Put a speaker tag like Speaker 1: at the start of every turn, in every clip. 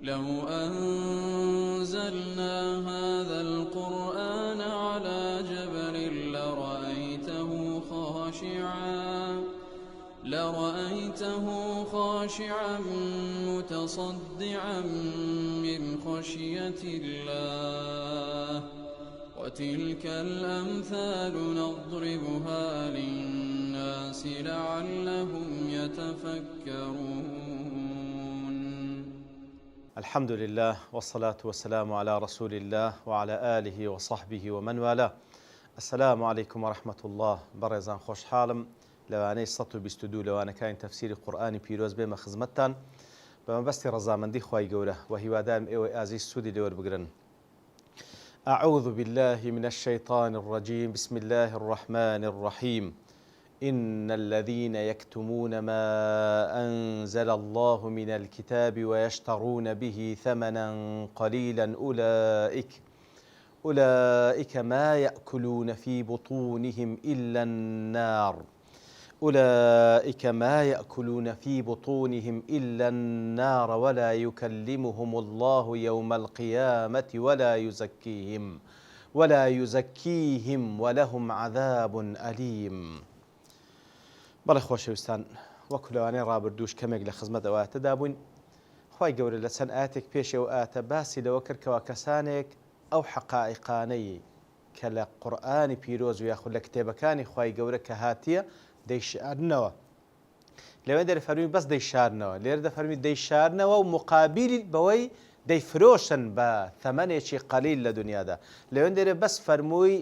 Speaker 1: لو أنزلنا هذا القرآن على جبل لرأيته خاشعا متصدعا من خشية الله وتلك الأمثال نضربها للناس لعلهم يتفكرون.
Speaker 2: الحمد لله والصلاة والسلام على رسول الله وعلى آله وصحبه ومن والاه. السلام عليكم ورحمة الله. برزان خوش حالم لوانەی 122 لەوانەکانی تەفسیری قورئانی پیرۆز بێمە خزمەتتان بە مەبەستی ڕەزامەندی خوای گەورە و هیوادارم ئێوە ئازیز سوودی لێوەربگرن. أعوذ بالله من الشيطان الرجيم. بسم الله الرحمن الرحيم. إن الذين يكتمون ما أنزل الله من الكتاب ويشترون به ثمنا قليلا أولئك ما يأكلون في بطونهم إلا النار ولا يكلمهم الله يوم القيامة ولا يزكيهم ولهم عذاب أليم. بەڵێ خۆشەویستان، وەکو لەوانەیە ڕابردووش کەمێک لە خزمەت ئەواتەدا بووین. خوای گەورە لە چەند ئاەتێک پێشەوە ئاتە باسی لەوە کردکەوە کەسانێک ئەو حەقائقانەی کە لە قورئانی پیرۆز و یاخود لە کتێبەکانی خوای گەورە کە هاتیە دەیشارنەوە. لەوێ دەرفەرمی بەس دەیشارنەوە، لێرە دەفەرمی دەیشارنەوە و مقابلی بەوەی دەیفرۆشن بە ثەمەنێکی قەلیل لە دنیادا. لەوێن دەرێ بەس فەرمووی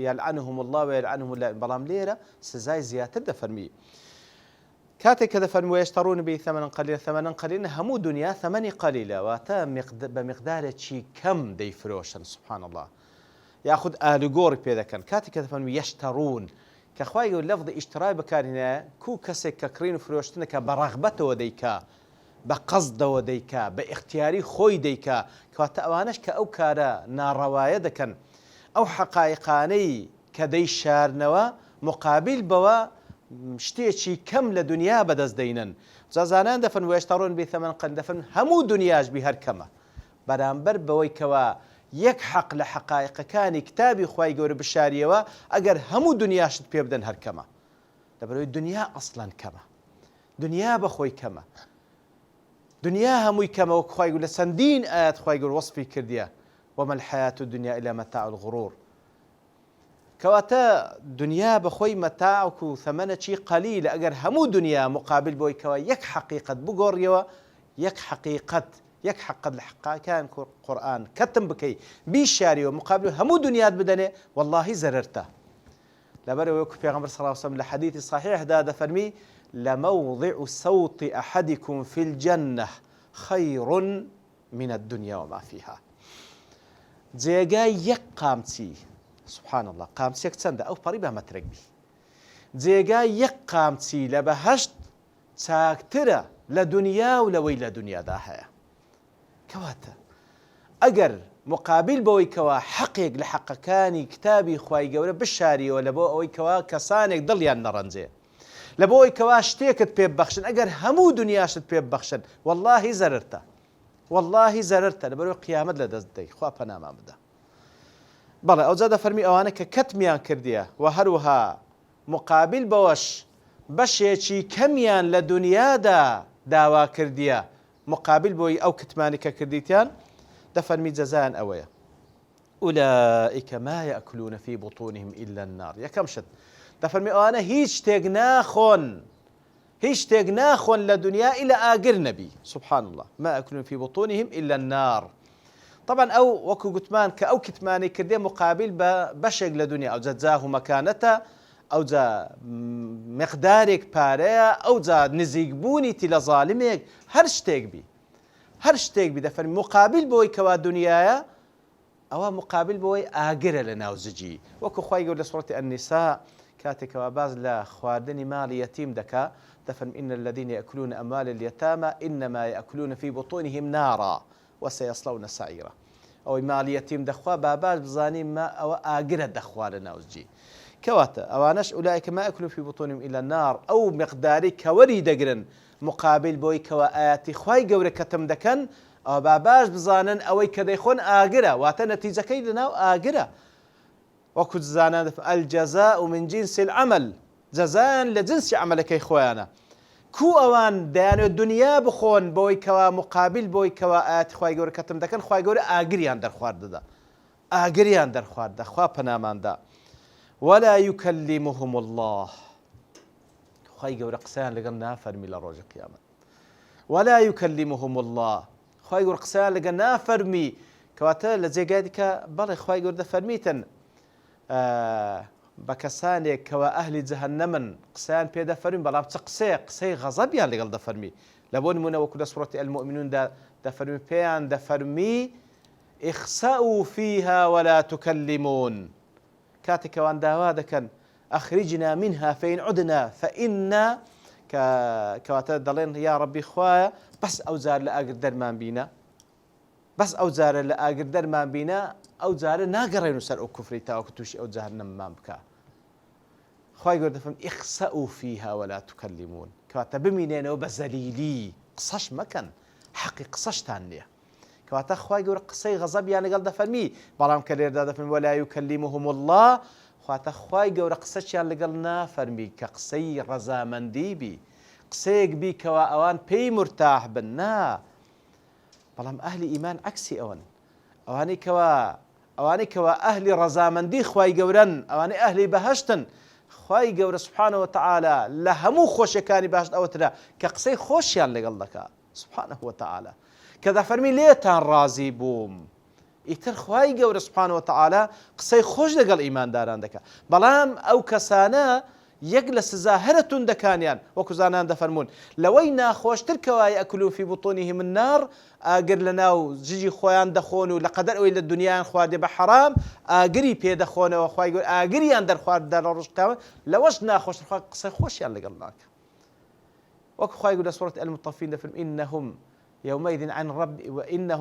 Speaker 2: یەلعنهم الله ويلعنهم اللائین، بەڵام لێرە سزای زیاتر دەفەرمی. کاتێک کە دەفەرمووی یەشتەڕون به ثەمەنەن قەلیلا، ثەمەنەن قەلیلا هەموو دنیا ثەمەنی قەلیلە، واتە بە میقدارێکی کەم دەیفرۆشن. سبحان الله. یاخود ئالوگۆڕی پێ دەکەن. کاتێک کە دەفەرمووی یەشتەڕون کە خوای گەورە لەفظی ئیشترای بەکارهێنایە، کوو کەسێک کە کڕین و فرۆشتنە کە بە ڕەغبەتەوە دەیکا، بە قەزدەوە دەیکا، بە ئیختیاری خۆی دەیکا، کەواتە ئەوانش کە ئەو کارە ناڕەوایە دەکەن، ئەو حەقایقانەی کە دەیشارنەوە مقابل بەوە شتێکی کەم لە دنیا بەدەست دەینن. زانان دەفەن وەیشتەڕون به ثەمەنەن قەلیل، دەفەن هەموو دنیاش بی هەر کەمە بەرامبەر بەوەی کەوە یەک حەق لە حەقایقەکانی کتابی خوای گەورە بشاریەوە ئەگەر هەموو دنیاشت پێ بدەن هەر کەمە. لەبەرەوەی دنیا ئەسڵەن کەمە، دنیا بەخۆی کەمە، دنیا هەمووی کەمە. وەک خوای گەورە لە چەندین ئاەت خوای گەورە وەسفی کردیە، وەمە الحەیاة الدنیا إلا مەتاع الغرور. کەواتە دنیا بەخۆی مەتاع و ثەمەنێکی قەلیلە. ئەگەر هەموو دنیا مقابل بۆی کەوە یەک حەقیقەت بگۆڕیەوە، یەک حەقت لە حەقایقەکانی قورئان کەتم بکەی بیشاریەوە مقابل هەموو دنیات بدەنێ، وەڵڵاهی زەرەرتە. لەبەرەوەی وەکو پێغەمبەر صلی الله علیه وسلم لە حەدیثی صحیحدا دەفەرمی لموضع صوت أحدكم في الجنة خير من الدنيا وما فيها. جێگای یەک قامچی، سبحان الله، قامچێک چەندە؟ ئەو پەڕی بە مەترێک بی. جێگای یەک قامچی لە بەهەشت چاکترە لە دنیا و لەوەی لە دنیادا هەیە. کەواتە ئەگەر مقابل بەوەی کەوا حەقێک لە حەقەکانی کتابی خوای گەورە بشاریەوە لە بۆ ئەوەی کەوا کەسانێک دڵیان نەڕەنجێ، لە بۆی کەوا شتێکت پێ ببەخشن، ئەگەر هەموو دنیاشت پێ ببەخشن، وەڵڵاهی زەرەرتە، وەڵڵاهی زەرەرتە، لەبەرەوەی قیامەت لە دەست دەی. خوا پەنامان بدە. بەڵێ ئەوجا دەفەرمی ئەوانە کە کەتمیان کردیە و هەروەها مقابل بەوەش بەشێکی کەمیان لە دنیادا داوا کردیە مقابل بۆی ئەو کتمانی کە کردیتیان، دەفەرمی جەزایان ئەوەیە. أولئك ما يأكلون في بطونهم إلا النار. یەکەم شت دەفەرمی ئەوانە هیچ شتێک ناخۆن لە دنیا ئیلا ئاگر نەبی. سبحان الله. ما يأكلون في بطونهم إلا النار. طبعا ئەو وەکو گوتمان کە ئەو کتمانی کردێ مقابل بە بەشێک لە دنیا، ئەوجا جاه و مەکانەتە، ئەوجا مقدارێک پارەیە، ئەوجا نزیکبوونی تی لە زاڵمێک، هەر شتێک بی دەفەرمی مقابل بۆی کەوا دنیایە، ئەوە مقابل بۆی ئاگرە لە ناو زجی. وەکو خوای گەورە لە سوورەتی النساء کاتێکەوە باز لە خواردنی ماڵی یەتیم دەکا، دەفەرمی إن الذين يأكلون أموال اليتامى إنما يأكلون في بطونهم نارا وسيصلون سعيرا. ئەوەی ماڵی یەتیم دەخوا باباش بزانیم ئەوە ئاگرە دەخوا لە ناو زجی. كواتە ئەوانەش ئولایکە ما ئەکلون فی بوتونهم إلى النار ئەو مقداری کەوەری دەگرن مقابل بۆی کەوە ئاەتی خوای گەورە کەتم دەکەن ئەو با باش بزانن ئەوەی کە دەیخۆن ئاگرە واتە نەتیجەکەی لەناو ئاگرە وەکو زانان الجەزاء من جنس العمل جەزایان لە جنسی عملەکەی خۆیانە کو ئەوان دەیانوێت دنیا بخۆن بۆی کەوا مقابل بۆی کەوا ئاەتی خوای گەورە کەتم دەکەن خوای گەورە ئاگریان دەرخواردەدا ئاگریان دەرخواردە خوا پەناماندا ولا يكلمهم الله خوای گەورە قسەیان لەگەڵ نافەرمی لە ڕۆژی قیامەت ولا يكلمهم الله خوای گەورە قسەیان لەگەڵ نافەرمی کەواتە لە جێگای دیکە بەڵێ خوای گەورە دەفەرمیتن بە کەسانێک کەوە ئەهلی جەهەنەمن قسەیان پێ دەفەرمین بەڵام چ قسەیە قسەی غەزەبیان لەگەڵ دەفەرمی لە بۆ نمونە وەکو لە سوڕەتی المؤمنوندا دەفەرمی پێیان دەفەرمی اخسأوا فيها ولا تكلمون کاتێک ئەوان داوا دەکەن ئەخریجنا منها فإن عدنا فإنا کەواتە دەڵێن یا ڕەبی خوایە بەس ئەو جار لە ئاگر دەرمان بینە بەس ئەو جارە لە ئاگر دەرمان بینە ئەو جارە ناگەڕێن و سەر ئەو کوفری تاوەکو تووشی ئەو جەهەنەممان بکە خوای گەورە دەفەرمێ اخسأوا فيها ولا تكلمون کەواتە بمینێنەوە بە زەلیلی قسەش مەکەن حەقی قسەشتان نییە کەواتە خوای گەورە قسەی غەزەبیان لەگەڵ دەفەرمی بەڵام کە لێرەدا دەفەرمی ولا يكلمهم الله خواتە خوای گەورە قسەشیان لەگەڵ نافەرمی کە قسەی ڕەزامەندی بی قسەیەک بی کەوا ئەوان پێی مرتاح بن نا بەڵام ئەهلی ئیمان عەکسی ئەوەن ئەوانەی کەوا ئەهلی ڕەزامەندی خوای گەورەن ئەوانەی ئەهلی بەهەشتن خوای گەورە سبحانه وتعالى لە هەموو خۆشیەکانی باشت ئەوەترا کە قسەی خۆشیان لەگەڵ دەکات سبحانه وتعالى کە دەفەرمی لێتان ڕازی بووم ئیتر خوای گەورە سبحانه وتعالى قسەی خۆش لەگەڵ ئیمانداران دەکات بەڵام ئەو کەسانە یەک لە سزا هەرەتون دەکانیان وەکو زانان دەفەرمون لەوەی ناخۆشتر کەوای ئەکلون فی بوتونهم النار ئاگر لە ناو جژی خۆیان دەخۆن و لەقەدەر ئەوەی لە دنیایان خواردێ بە حەرام ئاگری پێ دەخۆنەوە خوای گەورە ئاگریان دەرخواردە لە ڕۆژ قیامەت لەوەش ناخۆشتر خوای قسەی خۆشیان لەگەڵ ناکە وەکو خوای گەورە لە سوورەتی المطەفین دەفەرمێ إنهم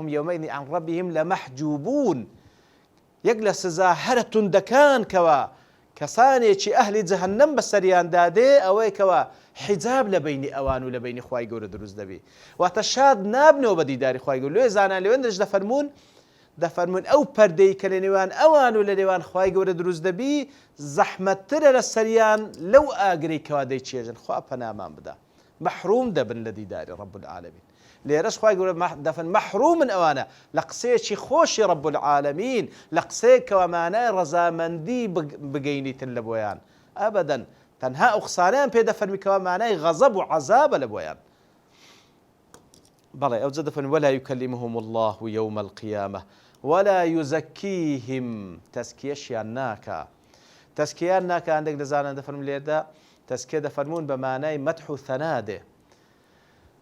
Speaker 2: يومئذ عن ربهم لمحجوبون یەک لە سزا هەرەتون دەکان کەوا کەسانێکی ئەهلی جەهەنەم بەسەریان دادێ ئەوەی کەوا حیجاب لە بینی ئەوان و لە بینی خوای گەورە دروست دەبێ واتە شاد نابنەوە بە دیداری خوای گەورە لێ زانان لێوێندەش دەفەرمون ئەو پەردەی کە لە نێوان ئەوان و لە نێوان خوای گەورە دروست دەبی زەحمەتترە لە سەریان لەو ئاگرەی کەوا دەیچێژن خوا پەنامان بدە مەحروم دەبن لە دیداری ڕەب العالەمین لێرەش خوای گەورە دەفەن مەحرومن ئەوانە لە قسەیەکی خۆشی ڕەب العالەمین لە قسەیەک کەوا مانای ڕەزامەندی بگەینیتن لە بۆیان ئەبەدەن تەنها ئەو قسانەیان پێ دەفەرمی کەوا مانای غەزەب و عەزابە لە بۆیان بەڵێ ئەوجا دەفەرمی ولا يكلمهم الله يوم القيامة ولا يزكيهم تەسکیەشیان ناکە تەسکیەیان ناکە هەندێک دەزانن دەفەرمون لێرەدا تەسکیە دەفەرمون بە مانای مەدح و ثەنا دێ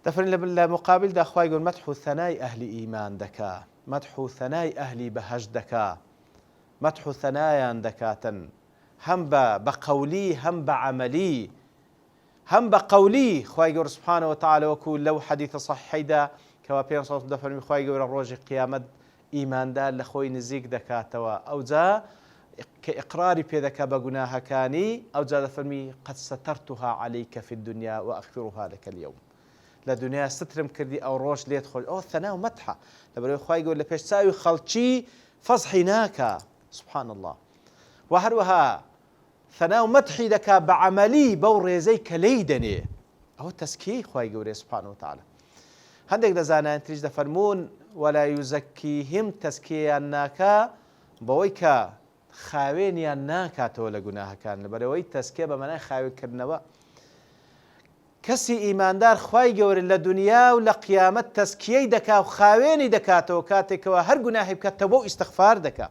Speaker 2: دەفەرمێن لە مقابلدا خوای گەورە مەدح و ثەنای ئەهلی ئیمان دەکا مەدح و ثەنای ئەهلی بەهەشت دەکا مەدح و ثەنایان دەکاتن هەم بە قەولی هەم بە عەمەلی هەم بە قەولی خوای گەورە سبحانه وتعالى وەکو لەو حەدیثە صەحیحەیدا کەوا پێغەمبەر صلی الله عەلەیهی وسەلەم دەفەرمی خوای گەورە ڕۆژی قیامەت ئیماندار لە خۆی نزیک دەکاتەوە ئەوجا کە ئیقراری پێ دەکا بە گوناهەکانی ئەوجا دەفەرمی قەد سەتەرتها عەلەیکە فی الدنیا وەئەغفیرها لەکە اليوم لە دنیا سترم کردی ئەو ڕۆژ لێت خۆش ئەو ثەنا و مەدحە لەبەرەوەی خوای گەورە لە پێش چاوی خەڵکی فەزحی ناکە سبحان الله و هەروەها ثەنا و مەدحی دەکا بە عەمەلی بەو ڕێزەی کە لێی دەنێ ئەوە تەسکیەی خوای گەورەیە سبحانه وتعالى هەندێک لە زانایان تریش دەفەرمون ولا يزكيهم تەسکیەیان ناکە بەوەی کە خاوێنیان ناکاتەوە لە گوناهەکان لەبەرەوەی تەسکیە بە مانای خاوێنکردنەوە کەسی ئیماندار خوای گەورە لە دنیا و لە قیامەت تەسکیەی دەکا و خاوێنی دەکاتەوە کاتێکەوە هەر گوناهی بکات تەوبە و ئیستیغفار دەکا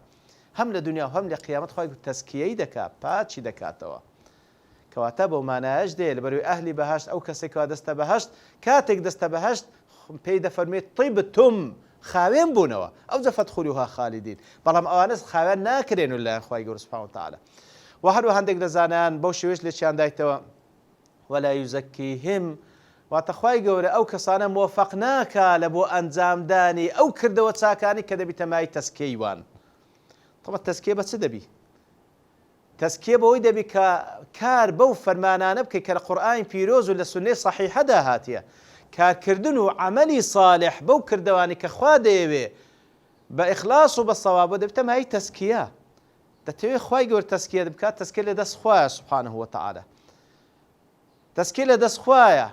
Speaker 2: هەم لە دنیا و هەم لە قیامەت خوای گەورە تەسکیەی دەکا پاچی دەکاتەوە کەواتە بەو مانایەش دێ لەبەرەوەی ئەهلی بەهەشت ئەو کەسێکەوە دەستە بەهەشت کاتێک دەستە بەهەشت پێی دەفەرمێت طیبتم خاوێن بوونەوە ئەوجا فەدخولوها خالدین بەڵام ئەوانەش خاوێن ناکرێن لەلایەن خوای گەورە سبحانه وتعالى و هەروە هەندێک لە زانایان بەو شێوەیەش لێکیان دایتەوە ولا يزكيهم واتخواي گەورە ئەو کەسانە موفق ناکا لە بۆ ئەنجامدانی ئەو کردەوە چاکانی کە دەبیتە مای تەسکیەی وان طبعا تەسکیە بە چ دەبی تەسکیە بەوەی دەبی کە کار بەو فەرمانانە بکەی کە لە قورئانی پیرۆز و لە سونەی سەحیحەدا هاتیە کارکردن و عەمەلی ساڵح بەو کردەوانی کە خوا دەیەوێ بە ئیخلاص و بە سەواب دەبێتە مای تەسکیە دەتەوێت خوای گەورە تەسکیە بکات تەسکیە لە دەست خوایە سوبحانه وتعالى تەسکیە لە دەست خوایە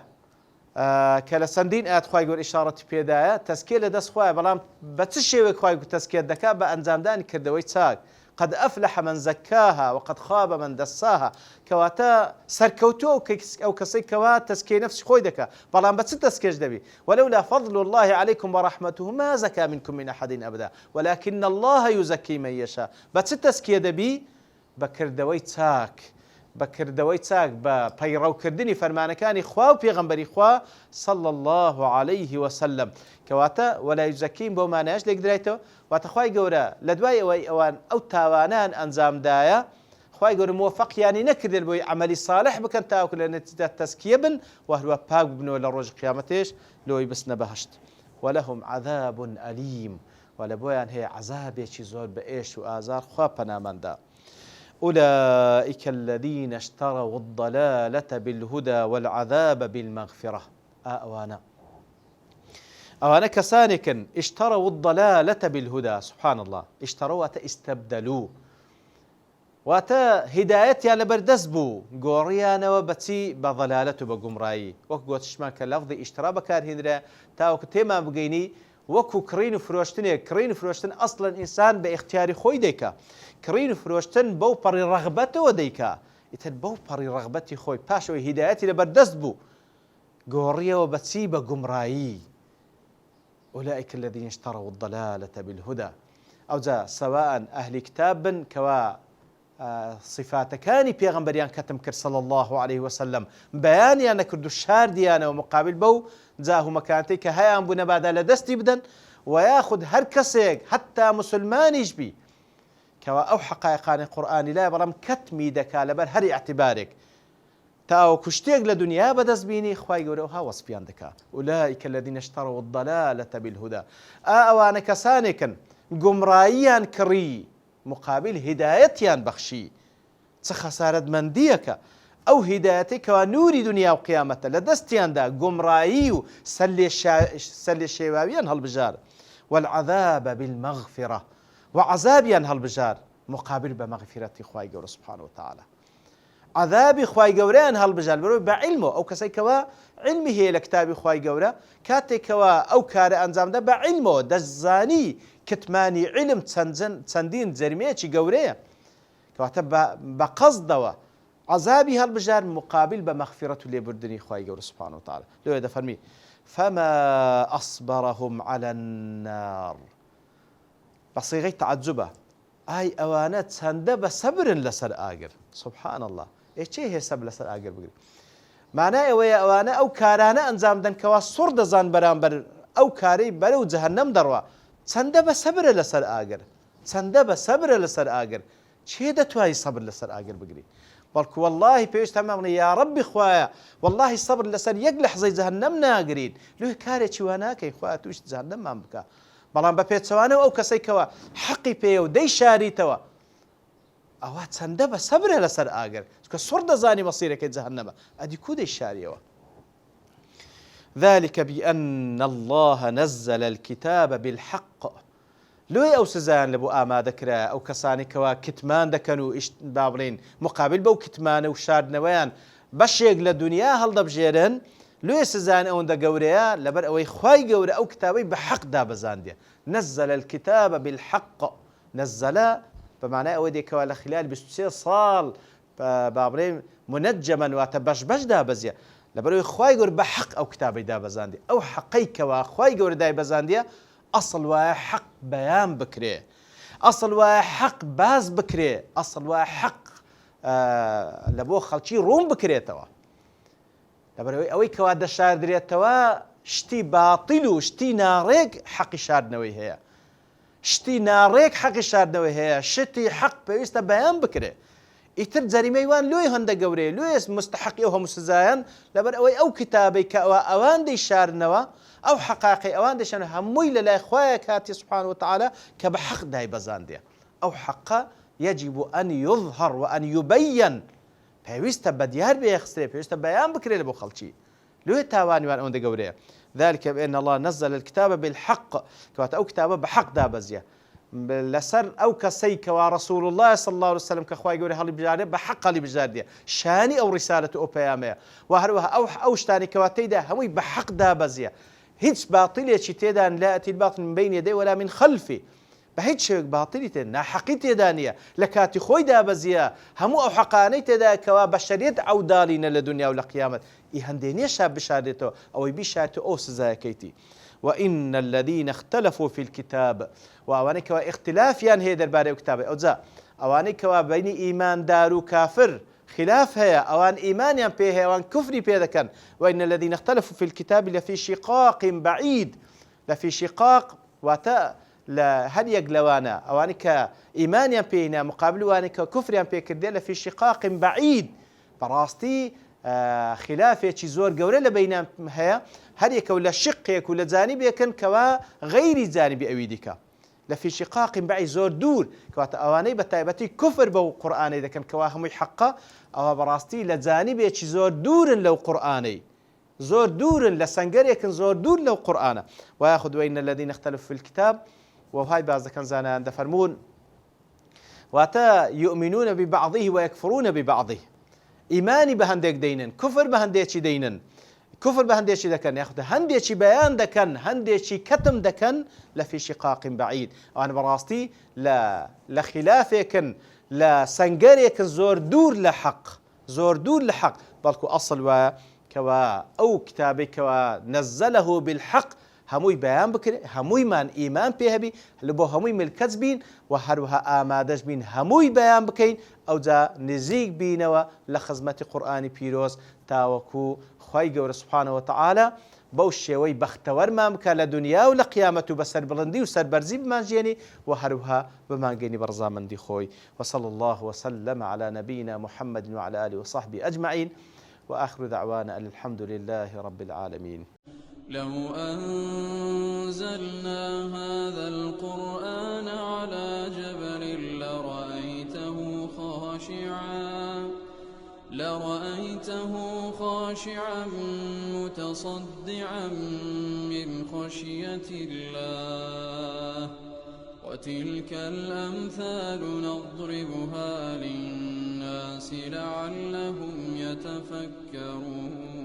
Speaker 2: کە لە چەندین ئاەت خوای گەورە ئیشارەتی پێدایە تەسکیە لە دەست خوایە بەڵام بە چ شێوەیەک خوای گەورە تەسکیەت دەکات بە ئەنجامدانی کردەوەی چاک قد أفلح من زكاها وقد خاب من دساها كواتا سركوتو أو كسي كوا تسكي نفس خوي دكا بلان بس تسكيش دبي ولولا فضل الله عليكم ورحمته ما زكى منكم من أحد أبدا ولكن الله يزكي من يشاء بس تسكي دبي بكردوي تاك بكردوي تاك بپەیڕەو کردنی فەرمانەکانی خوا و پێغەمبەری خوا صلى الله عليه وسلم كواتا ولا يزكيم بۆ مانایش لێک درایتەوە واتە خوای گەورە لە دوای ئەوەی ئەوان ئەو تاوانان ئەنجامدایە خوای گەورە موفقیانی نەکردن بۆی عەمەلی صالح بکەن تاوەکو لە نەتیجەدا تەسکیە بن و هەروە پاک ببنەوە لە ڕۆژی قیامەتیش لەوەی بستنە بەهەشت ولهم عذاب أليم ولا بۆیان هەیە عەذابێکی زۆر بە ئێش و ئازار خوا پەناماندا أولئك الذين اشتروا الضلالة بالهدى والعذاب بالمغفرة أوانا كسانكن اشتروا الضلالة بالهدى سبحان الله اشتروا استبدلوا واتا هدايتي على بردزبو قوريانا وبتي بضلالة بقمراي وكو تشمان كاللفظ اشترى بكار هندرا تاوك تيما بقيني وكو كرين فروشتن كرين فروشتن أصلا إنسان باختياري خوي ديكا كرين فروشتن بو بري رغبته وديكا يتن بو بري رغبتي خوي باشوي هدايتي لبردزبو قوريا وبتي بقمراي أولئك الذين اشتروا الضلالة بالهدى أو ذا سواء أهل كتاب كوا صفات كاني بيغمبريان كتم كر صلى الله عليه وسلم بياني أنا كردو الشار ديانا ومقابل بو ذاهو مكانتي كهيا أنبونا بعد لدستي بدن وياخد هر كسيك حتى مسلمان يجبي كوا أو حقائقان القرآن لا برام كتمي دكا لبر هر اعتبارك تاو كشتيق لدنيا بدز بيني خواي قولوها وصفيان دكا أولئك الذين اشتروا الضلالة بالهدى أوانا كسانكن قمرايان كري مقابل هدايتيان بخشي تخسارد منديك أو هدايتك ونور دنيا وقيامة لدستيان دا قمرايو سلي الشيواويان هالبجار والعذاب بالمغفرة وعذابيان هالبجار مقابل بمغفرة خواي قول سبحانه وتعالى عذابي خواي قوران هالبجار بروي بعلمه أو كسي كوا علمي هي لكتابي خواي قورا كاتي كوا أو كار أنزام دا بعلمه دزاني كتماني علم تسندين زرميتي قوريه كواتا بقصدوا عذابي هالبجار مقابل بمغفرة لبردني خواي قور سبحانه وتعالى لو هذا فرمي فما أصبرهم على النار بصيغي تعجبه أي أوانات سندب صبر لسر آجر سبحان الله إيش هي صبر لسر آجر بقول معناه ويا أوانا أو كارانا أنزام دن كوا صرد زان برامبر أو كاري برو جهنم دروا سندب صبر لسر آجر سندب صبر لسر آجر شيء ده توي صبر لسر آجر بقولي بالك والله بيش تمام يا ربي خوايا والله الصبر لسر يقلح زي جهنم ناقرين له كاري شوانا كي خوايا توش جهنم ما بكا بلان بپێت چوانە ئەو کەسەی کەوە حەقی پێیە و دەی شاریتەوە ئەوە چەندە بە سەبرە لەسەر ئاگەر کە سوڕ دەزانی مەسیرەکەی جەهەنەمە ئەدی کو دەی شاریەوە ذلك بأن الله نزل الكتاب بالحق لۆی ئەو سزایان لە بۆ ئامادەکرا ئەو کەسانی کەوا کتمان دەکەن و با بڵێن مقابل بەو کتمانە و شاردنەوەیان بەشێک لە دنیا هەڵدەبژێرن لۆی سزان ئەوەندە گەورەیە لەبەر ئەوەی خوای گەورە ئەو کتابەی بە حەق دابەزاندێ نزل الكتاب بالحق نزل بمعنى ئەوە دێکەوە لە خلال 23 ساڵ با بڵێن منەجەمەن واتە بەش دابەزیە لەبەر ئەوەی خوای گەورە بە حەق ئەو کتابەی دابەزاندێ ئەو حەقەی کەوا خوای گەورە دایبەزاندیە ئەسڵ وایە حەق بەیان بکرێ ئەسڵ وایە حەق باز بکرێ ئەسڵ وایە حەق لە بۆ خەڵکی ڕوون بکرێتەوە لەبەرەوەی ئەوەی کەوا دەشاردرێتەوە شتی باتیل و شتی ناڕێک حەقی شاردنەوەی هەیە شتی ناڕێک حەقی شاردنەوەی هەیە شتی حەق پێویستە بەیان بکرێ ئیتر جەریمەی وان لۆی هەندە گەورەیە لۆی مستحەقی ئەو هەموو سزایان لەبەر ئەوەی ئەو کتابەی کە ئەوان دەیشارنەوە ئەو حەقاقی ئەوان دەشێن هەمووی لە لای خوایە کاتی سوبحانه وتعالە کە بە حەق دایبەزاندێ ئەو حەقە يجب أن يظهر وأن يبين پێویستە بە دیار بێخسترێ پێویستە بەیان بکرێت بۆ خەڵکی لێ تاوانیوان ئەوەندە گەورەیە ذلك بأن الله نزل الكتاب بالحق كوات أو كتابة بحق دابزية لسر أو كسيك ورسول الله صلى الله عليه وسلم كخواي يقول هالي بجارية بحق هالي بجارية شاني أو رسالة أو بيامية وهروها أو شتاني كواتيدا همي بحق دابزية هيج باطلية تيدا لا أتي الباطل من بين يديه ولا من خلفه بهيج شيء باطلي تنا حقيقة دانية لكاتي خوي دابزية همو أو حقاني تدا كوا بشرية أو دالين لدنيا ولا قيامة إهنديني شاب بشارته أو يبيشاته أو سزاكيتي وإن الذين اختلفوا في الكتاب وأوانيك واختلاف هي درباري كتابه أوزا أوانيك بين إيمان دارو كافر خلاف هي أوان إيمان بيه أوان كفري بيه كان وإن الذين اختلفوا في الكتاب لفي شقاق بعيد لفي شقاق وتا هل يقلوانا أوانك إيمان بينا مقابل وانك كفر بيه كردي لفي شقاق بعيد براستي خلافه چی زۆر گەورە لە بینام هەیە هەر یەکە و لە شقێک و لە جانیبێکن کەوا غەیری جانیبی ئەوی دیکە لە فی شقاق بعید زۆر دوور کەواتە ئەوانەی بە تایبەتی کوفر بەو قورئانەی دەکەن کەوا هەمووی حەقە ئەوە بەڕاستی لە جانیبێکی زۆر دوورن لەو قورئانەی زۆر دوورن لە سەنگەرێکن زۆر دوور لەو قورئانە وياخذ وإن الذين اختلفوا في الكتاب وهاي بعض دەکەن زانایان دەفەرمون واتە يؤمنون ببعضه ويكفرون ببعضه إيماني بهندك دينن كفر بهنديشي دينن كفر بهنديشي دكن ياخذ هنديشي بيان دكن هنديشي كتم دكن لفي شقاق بعيد وانا براستي لا خلافكن لا سنجريك زور دور لحق زور دور لحق بلكو أصل وكوا أو كتابي كوا نزله بالحق هموي بيان بكر هموي من إيمان بيهبي لبو هموي ملكت بين وهروها آمادش بين هموي بيان بكين أو جا نزيق بينوا لخزمة قرآن بيروز تاوكو خواي قور سبحانه وتعالى بوشيوي بختور ما مكا لدنيا ولقيامة بسر بلندي وسر برزي بمانجيني وهروها بمانجيني برزامن دي خوي وصلى الله وسلم على نبينا محمد وعلى آله وصحبه أجمعين وآخر دعوانا الحمد لله رب العالمين
Speaker 1: لو أنزلنا هذا القرآن على جبل لرأيته خاشعا متصدعا من خشية الله وتلك الأمثال نضربها للناس لعلهم يتفكرون